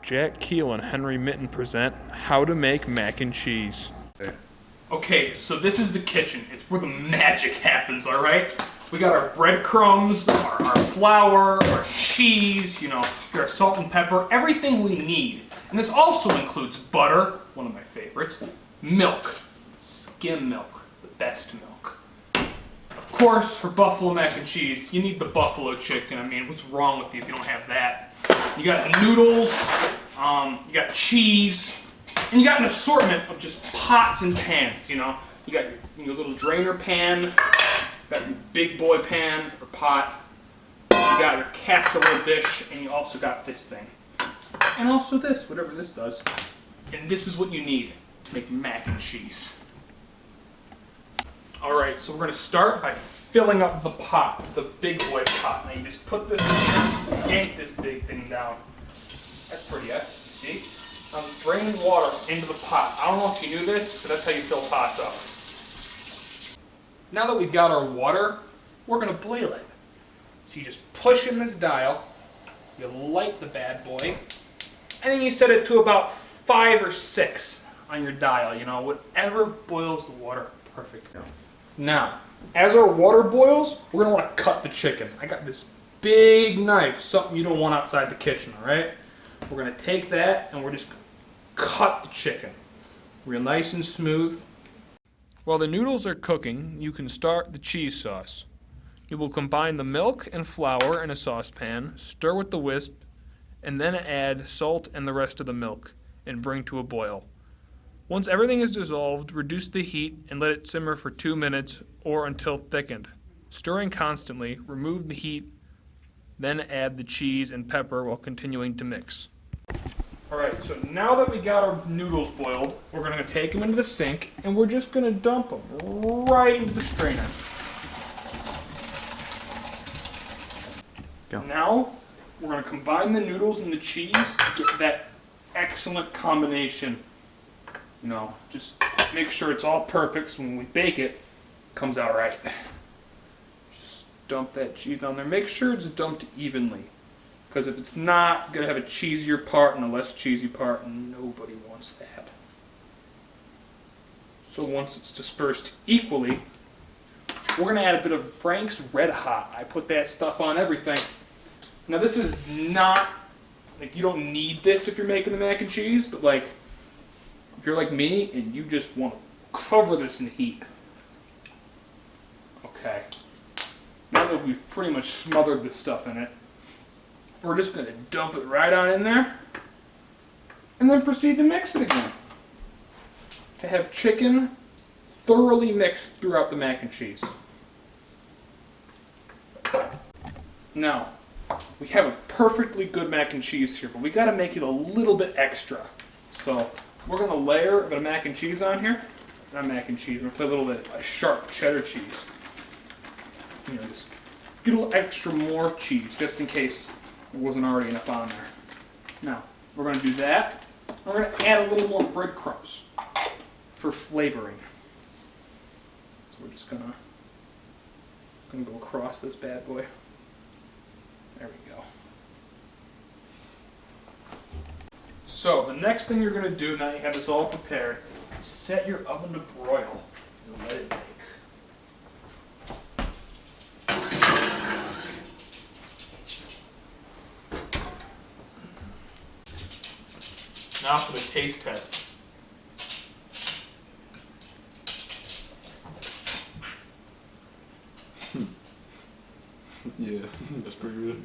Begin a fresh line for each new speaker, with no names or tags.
Jack Kiel and Henry Mitton present How to Make Mac and Cheese.
Okay, so this is the kitchen. It's where the magic happens, alright? We got our breadcrumbs, our flour, our cheese, our salt and pepper, everything we need. And this also includes butter, one of my favorites, milk, skim milk, the best milk. Of course, for buffalo mac and cheese, you need the buffalo chicken. I mean, what's wrong with you if you don't have that? You got noodles, you got cheese, and you got an assortment of just pots and pans, You got your little drainer pan, you got your big boy pan or pot, you got your casserole dish, and you also got this thing. And also this, whatever this does. And this is what you need to make mac and cheese. Alright, so we're going to start by filling up the pot, the big boy pot. Now you just put this in here, yank this big thing down. That's pretty good, you see? I'm draining water into the pot. I don't know if you knew this, but that's how you fill pots up. Now that we've got our water, we're going to boil it. So you just push in this dial, you light the bad boy, and then you set it to about 5 or 6 on your dial, whatever boils the water perfect. Now, as our water boils, we're going to want to cut the chicken. I got this big knife, something you don't want outside the kitchen, alright? We're going to take that and we're just going to cut the chicken. Real nice and smooth.
While the noodles are cooking, you can start the cheese sauce. You will combine the milk and flour in a saucepan, stir with the whisk, and then add salt and the rest of the milk, and bring to a boil. Once everything is dissolved, reduce the heat and let it simmer for 2 minutes or until thickened. Stirring constantly, remove the heat, then add the cheese and pepper while continuing to mix.
Alright, so now that we got our noodles boiled, we're going to take them into the sink and we're just going to dump them right into the strainer.
Go.
Now, we're going to combine the noodles and the cheese to get that excellent combination. Just make sure it's all perfect so when we bake it, it comes out right. Just dump that cheese on there. Make sure it's dumped evenly. Because if it's not, you're going to have a cheesier part and a less cheesy part, and nobody wants that. So once it's dispersed equally, we're going to add a bit of Frank's Red Hot. I put that stuff on everything. Now this is not, you don't need this if you're making the mac and cheese, but if you're like me and you just want to cover this in heat. Okay. Now that we've pretty much smothered this stuff in it, we're just going to dump it right on in there and then proceed to mix it again. To have chicken thoroughly mixed throughout the mac and cheese. Now, we have a perfectly good mac and cheese here, but we got to make it a little bit extra. So, we're going to layer a bit of mac and cheese on here. Not mac and cheese, we're going to put a little bit of sharp cheddar cheese. Just get a little extra more cheese, just in case there wasn't already enough on there. Now, we're going to do that. We're going to add a little more breadcrumbs for flavoring. So we're just going to go across this bad boy. There we go. So, the next thing you're going to do, now you have this all prepared, is set your oven to broil and let it bake. Now for the taste test.
Yeah, that's pretty good.